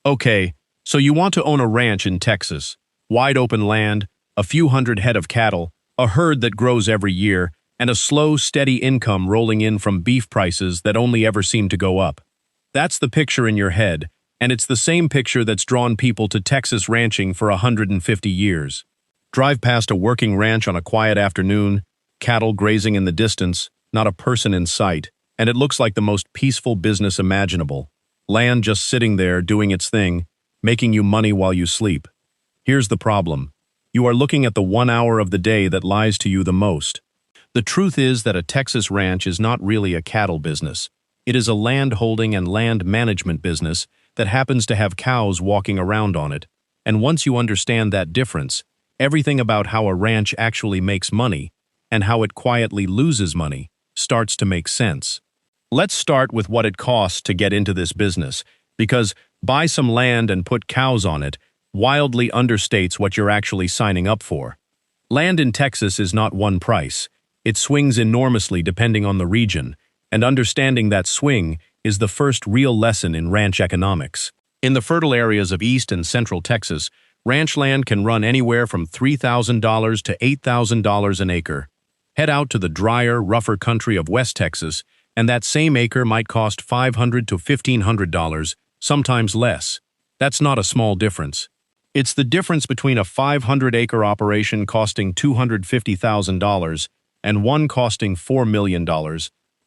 Okay, so you want to own a ranch in Texas. Wide open land, a few hundred head of cattle, a herd that grows every year, and a slow, steady income rolling in from beef prices that only ever seem to go up. That's the picture in your head, and it's the same picture that's drawn people to Texas ranching for 150 years. Drive past a working ranch on a quiet afternoon, cattle grazing in the distance, not a person in sight, and it looks like the most peaceful business imaginable. Land just sitting there doing its thing, making you money while you sleep. Here's the problem. You are looking at the 1 hour of the day that lies to you the most. The truth is that a Texas ranch is not really a cattle business. It is a land holding and land management business that happens to have cows walking around on it. And once you understand that difference, everything about how a ranch actually makes money and how it quietly loses money starts to make sense. Let's start with what it costs to get into this business, because buy some land and put cows on it wildly understates what you're actually signing up for. Land in Texas is not one price. It swings enormously depending on the region, and understanding that swing is the first real lesson in ranch economics. In the fertile areas of East and Central Texas, ranch land can run anywhere from $3,000 to $8,000 an acre. Head out to the drier, rougher country of West Texas, and that same acre might cost $500 to $1,500, sometimes less. That's not a small difference. It's the difference between a 500-acre operation costing $250,000 and one costing $4 million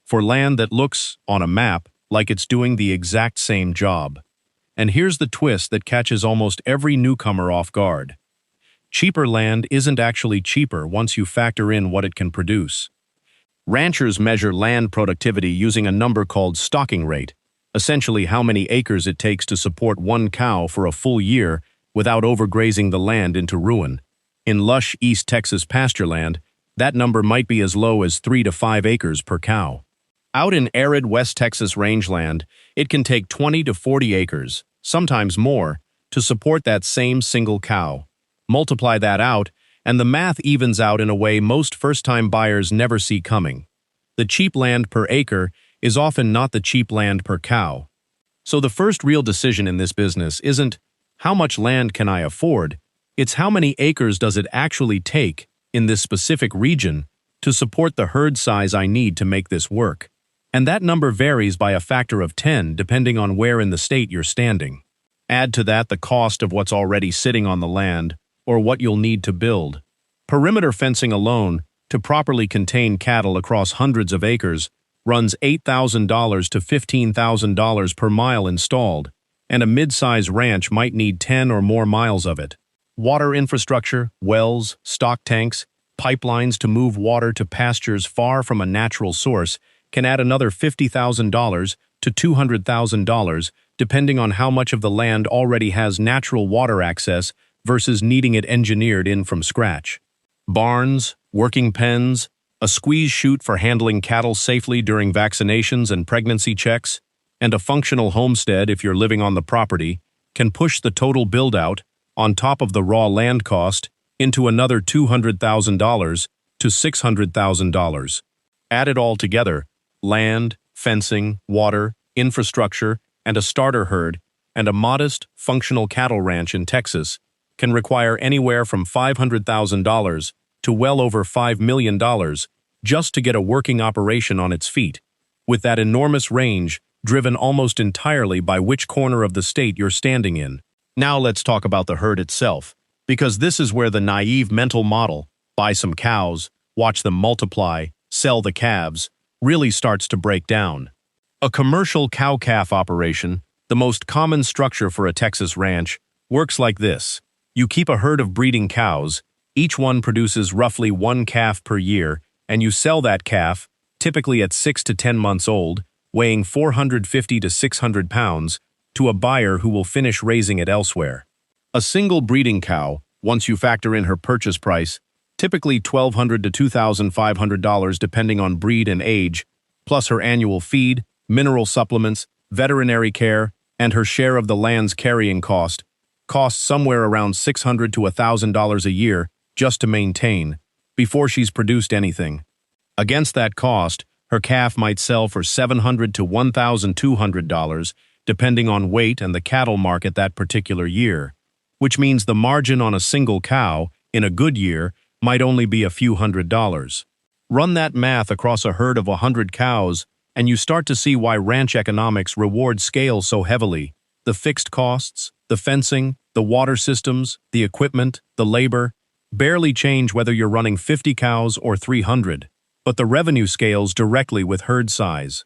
for land that looks, on a map, like it's doing the exact same job. And here's the twist that catches almost every newcomer off guard. Cheaper land isn't actually cheaper once you factor in what it can produce. Ranchers measure land productivity using a number called stocking rate, essentially how many acres it takes to support one cow for a full year without overgrazing the land into ruin. In lush East Texas pasture land, that number might be as low as 3 to 5 acres per cow. Out in arid West Texas rangeland, it can take 20 to 40 acres, sometimes more, to support that same single cow. Multiply that out, and the math evens out in a way most first-time buyers never see coming. The cheap land per acre is often not the cheap land per cow. So the first real decision in this business isn't, how much land can I afford? It's how many acres does it actually take in this specific region to support the herd size I need to make this work. And that number varies by a factor of 10 depending on where in the state you're standing. Add to that the cost of what's already sitting on the land or what you'll need to build. Perimeter fencing alone, to properly contain cattle across hundreds of acres, runs $8,000 to $15,000 per mile installed, and a mid-size ranch might need 10 or more miles of it. Water infrastructure, wells, stock tanks, pipelines to move water to pastures far from a natural source can add another $50,000 to $200,000 depending on how much of the land already has natural water access versus needing it engineered in from scratch. Barns, working pens, a squeeze chute for handling cattle safely during vaccinations and pregnancy checks, and a functional homestead if you're living on the property can push the total build-out, on top of the raw land cost, into another $200,000 to $600,000. Add it all together, land, fencing, water, infrastructure, and a starter herd, and a modest, functional cattle ranch in Texas can require anywhere from $500,000 to well over $5 million just to get a working operation on its feet, with that enormous range driven almost entirely by which corner of the state you're standing in. Now let's talk about the herd itself, because this is where the naive mental model, buy some cows, watch them multiply, sell the calves, really starts to break down. A commercial cow-calf operation, the most common structure for a Texas ranch, works like this. You keep a herd of breeding cows, each one produces roughly 1 calf per year, and you sell that calf, typically at 6 to 10 months old, weighing 450 to 600 pounds, to a buyer who will finish raising it elsewhere. A single breeding cow, once you factor in her purchase price, typically $1,200 to $2,500 depending on breed and age, plus her annual feed, mineral supplements, veterinary care, and her share of the land's carrying costs somewhere around $600 to $1,000 a year just to maintain, before she's produced anything. Against that cost, her calf might sell for $700 to $1,200, depending on weight and the cattle market that particular year, which means the margin on a single cow, in a good year, might only be a few $100s. Run that math across a herd of 100 cows, and you start to see why ranch economics reward scale so heavily. The fixed costs, the fencing, the water systems, the equipment, the labor, barely change whether you're running 50 cows or 300, but the revenue scales directly with herd size.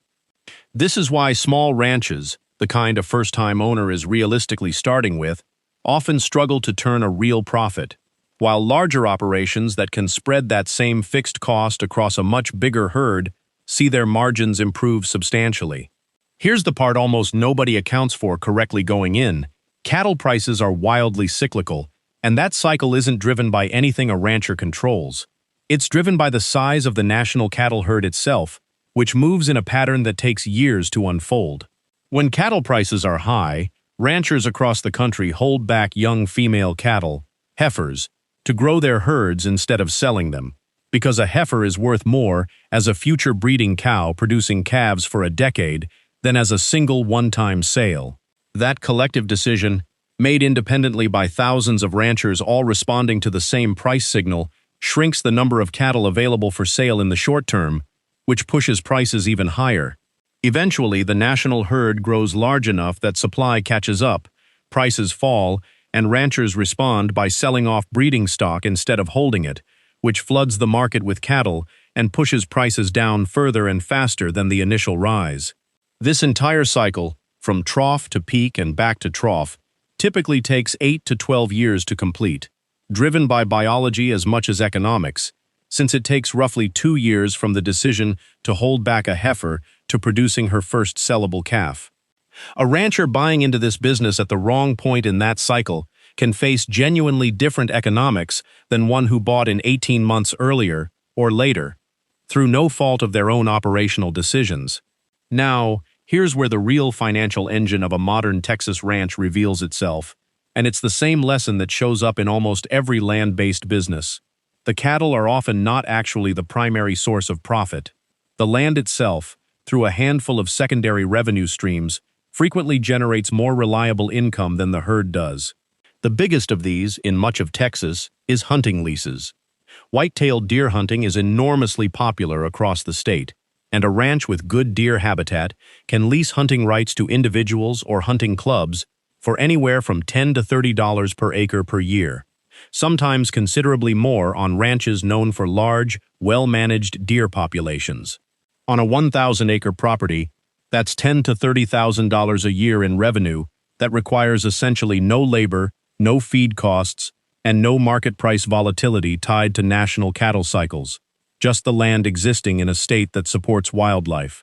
This is why small ranches, the kind a first-time owner is realistically starting with, often struggle to turn a real profit, while larger operations that can spread that same fixed cost across a much bigger herd see their margins improve substantially. Here's the part almost nobody accounts for correctly going in. Cattle prices are wildly cyclical, and that cycle isn't driven by anything a rancher controls. It's driven by the size of the national cattle herd itself, which moves in a pattern that takes years to unfold. When cattle prices are high, ranchers across the country hold back young female cattle, heifers, to grow their herds instead of selling them, because a heifer is worth more as a future breeding cow producing calves for a decade than as a single one-time sale. That collective decision, made independently by thousands of ranchers all responding to the same price signal, shrinks the number of cattle available for sale in the short term, which pushes prices even higher. Eventually, the national herd grows large enough that supply catches up, prices fall, and ranchers respond by selling off breeding stock instead of holding it, which floods the market with cattle and pushes prices down further and faster than the initial rise. This entire cycle, from trough to peak and back to trough, typically takes 8 to 12 years to complete, driven by biology as much as economics, since it takes roughly 2 years from the decision to hold back a heifer to producing her first sellable calf. A rancher buying into this business at the wrong point in that cycle can face genuinely different economics than one who bought in 18 months earlier or later, through no fault of their own operational decisions. Now, here's where the real financial engine of a modern Texas ranch reveals itself, and it's the same lesson that shows up in almost every land-based business. The cattle are often not actually the primary source of profit. The land itself, through a handful of secondary revenue streams, frequently generates more reliable income than the herd does. The biggest of these, in much of Texas, is hunting leases. White-tailed deer hunting is enormously popular across the state, and a ranch with good deer habitat can lease hunting rights to individuals or hunting clubs for anywhere from $10 to $30 per acre per year, sometimes considerably more on ranches known for large, well-managed deer populations. On a 1,000-acre property, that's $10,000 to $30,000 a year in revenue that requires essentially no labor, no feed costs, and no market price volatility tied to national cattle cycles, just the land existing in a state that supports wildlife.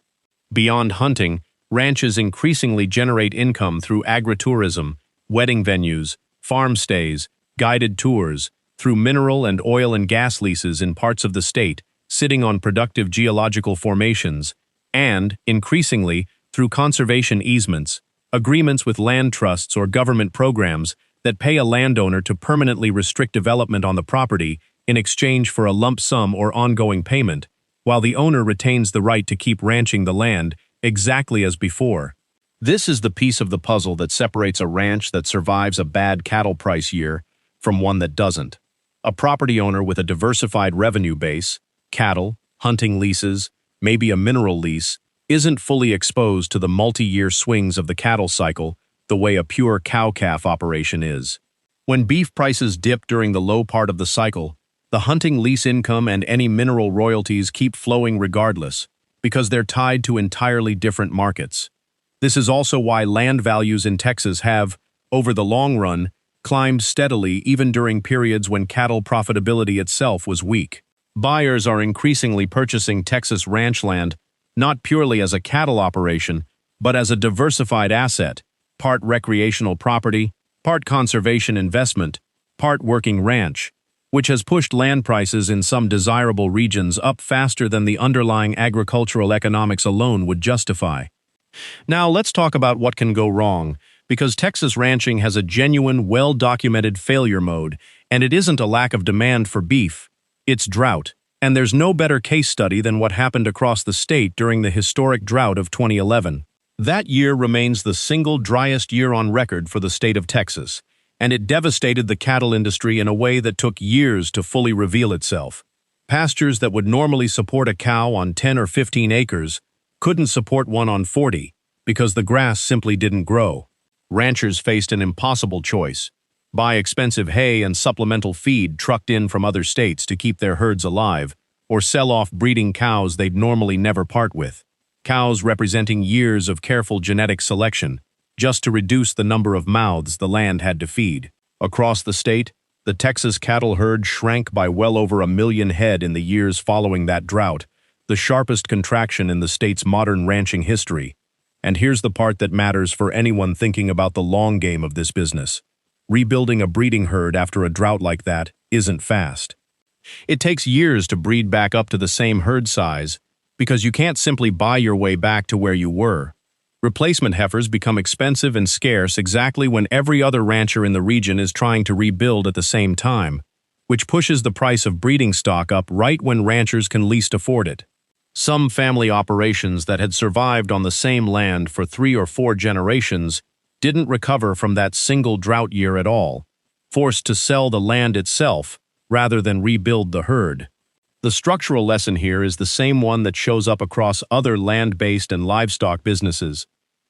Beyond hunting, ranches increasingly generate income through agritourism, wedding venues, farm stays, guided tours, through mineral and oil and gas leases in parts of the state, sitting on productive geological formations, and, increasingly, through conservation easements, agreements with land trusts or government programs that pay a landowner to permanently restrict development on the property in exchange for a lump sum or ongoing payment, while the owner retains the right to keep ranching the land exactly as before. This is the piece of the puzzle that separates a ranch that survives a bad cattle price year from one that doesn't. A property owner with a diversified revenue base, cattle, hunting leases, maybe a mineral lease, isn't fully exposed to the multi-year swings of the cattle cycle the way a pure cow-calf operation is. When beef prices dip during the low part of the cycle, the hunting lease income and any mineral royalties keep flowing regardless, because they're tied to entirely different markets. This is also why land values in Texas have, over the long run, climbed steadily even during periods when cattle profitability itself was weak. Buyers are increasingly purchasing Texas ranch land not purely as a cattle operation, but as a diversified asset, part recreational property, part conservation investment, part working ranch, which has pushed land prices in some desirable regions up faster than the underlying agricultural economics alone would justify. Now let's talk about what can go wrong, because Texas ranching has a genuine, well-documented failure mode, and it isn't a lack of demand for beef. It's drought, and there's no better case study than what happened across the state during the historic drought of 2011. That year remains the single driest year on record for the state of Texas, and it devastated the cattle industry in a way that took years to fully reveal itself. Pastures that would normally support a cow on 10 or 15 acres couldn't support one on 40 because the grass simply didn't grow. Ranchers faced an impossible choice: buy expensive hay and supplemental feed trucked in from other states to keep their herds alive, or sell off breeding cows they'd normally never part with. Cows representing years of careful genetic selection, just to reduce the number of mouths the land had to feed. Across the state, the Texas cattle herd shrank by well over 1 million head in the years following that drought, the sharpest contraction in the state's modern ranching history. And here's the part that matters for anyone thinking about the long game of this business. Rebuilding a breeding herd after a drought like that isn't fast. It takes years to breed back up to the same herd size, because you can't simply buy your way back to where you were. Replacement heifers become expensive and scarce exactly when every other rancher in the region is trying to rebuild at the same time, which pushes the price of breeding stock up right when ranchers can least afford it. Some family operations that had survived on the same land for 3 or 4 generations didn't recover from that single drought year at all, forced to sell the land itself rather than rebuild the herd. The structural lesson here is the same one that shows up across other land-based and livestock businesses.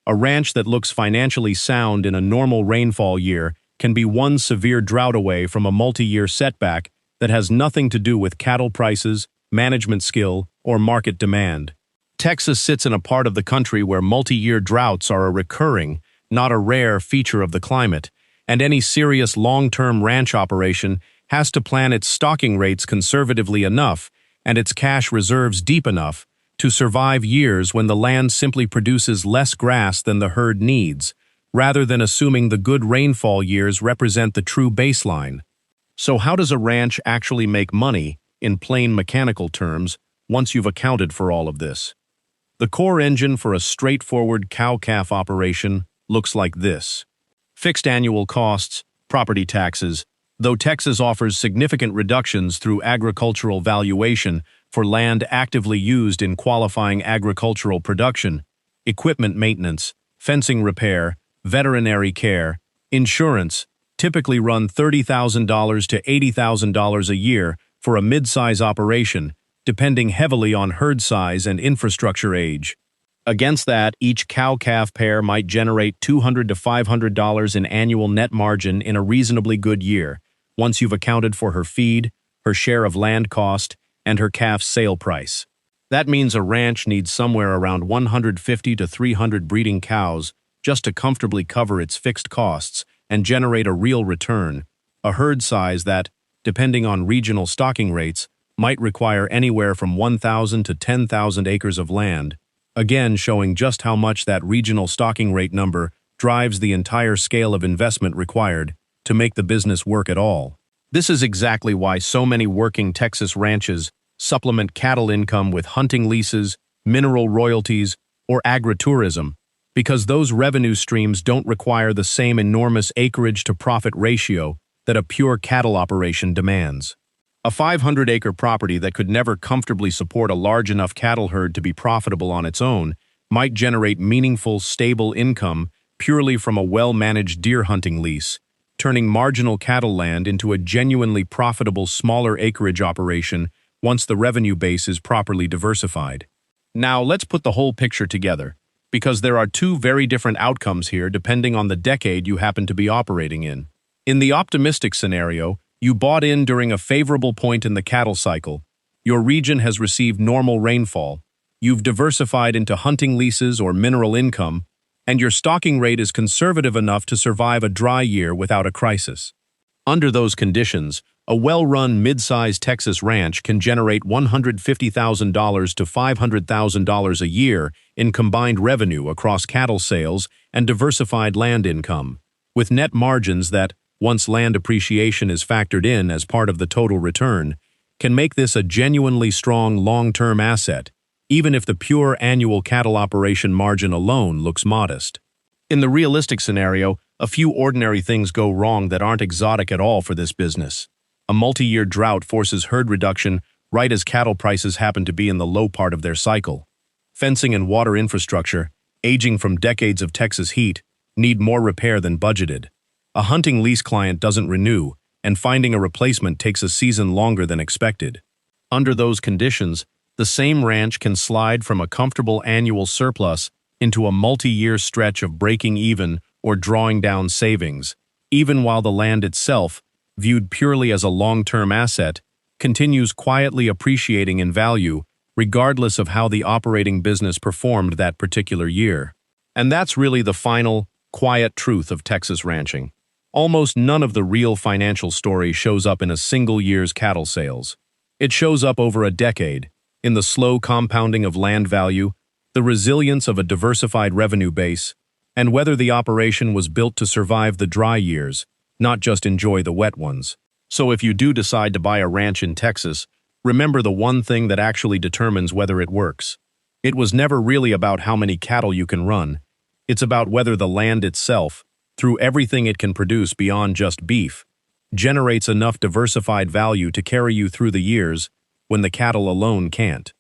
A ranch that looks financially sound in a normal rainfall year can be one severe drought away from a multi-year setback that has nothing to do with cattle prices, management skill, or market demand. Texas sits in a part of the country where multi-year droughts are a recurring, not a rare feature of the climate, and any serious long-term ranch operation has to plan its stocking rates conservatively enough and its cash reserves deep enough to survive years when the land simply produces less grass than the herd needs, rather than assuming the good rainfall years represent the true baseline. So how does a ranch actually make money, in plain mechanical terms, once you've accounted for all of this? The core engine for a straightforward cow-calf operation looks like this. Fixed annual costs, property taxes. Though Texas offers significant reductions through agricultural valuation for land actively used in qualifying agricultural production, equipment maintenance, fencing repair, veterinary care, insurance typically run $30,000 to $80,000 a year for a mid-size operation, depending heavily on herd size and infrastructure age. Against that, each cow-calf pair might generate $200 to $500 in annual net margin in a reasonably good year, once you've accounted for her feed, her share of land cost, and her calf's sale price. That means a ranch needs somewhere around 150 to 300 breeding cows just to comfortably cover its fixed costs and generate a real return, a herd size that, depending on regional stocking rates, might require anywhere from 1,000 to 10,000 acres of land, again showing just how much that regional stocking rate number drives the entire scale of investment required to make the business work at all. This is exactly why so many working Texas ranches supplement cattle income with hunting leases, mineral royalties, or agritourism, because those revenue streams don't require the same enormous acreage-to-profit ratio that a pure cattle operation demands. A 500-acre property that could never comfortably support a large enough cattle herd to be profitable on its own might generate meaningful, stable income purely from a well-managed deer hunting lease, turning marginal cattle land into a genuinely profitable smaller acreage operation once the revenue base is properly diversified. Now, let's put the whole picture together, because there are two very different outcomes here depending on the decade you happen to be operating in. In the optimistic scenario, you bought in during a favorable point in the cattle cycle. Your region has received normal rainfall. You've diversified into hunting leases or mineral income, and your stocking rate is conservative enough to survive a dry year without a crisis. Under those conditions, a well-run mid-sized Texas ranch can generate $150,000 to $500,000 a year in combined revenue across cattle sales and diversified land income, with net margins that, once land appreciation is factored in as part of the total return, can make this a genuinely strong long-term asset, even if the pure annual cattle operation margin alone looks modest. In the realistic scenario, a few ordinary things go wrong that aren't exotic at all for this business. A multi-year drought forces herd reduction right as cattle prices happen to be in the low part of their cycle. Fencing and water infrastructure, aging from decades of Texas heat, need more repair than budgeted. A hunting lease client doesn't renew, and finding a replacement takes a season longer than expected. Under those conditions, the same ranch can slide from a comfortable annual surplus into a multi-year stretch of breaking even or drawing down savings, even while the land itself, viewed purely as a long-term asset, continues quietly appreciating in value regardless of how the operating business performed that particular year. And that's really the final, quiet truth of Texas ranching. Almost none of the real financial story shows up in a single year's cattle sales. It shows up over a decade, in the slow compounding of land value, the resilience of a diversified revenue base, and whether the operation was built to survive the dry years, not just enjoy the wet ones. So if you do decide to buy a ranch in Texas, remember the one thing that actually determines whether it works. It was never really about how many cattle you can run. It's about whether the land itself, through everything it can produce beyond just beef, generates enough diversified value to carry you through the years when the cattle alone can't.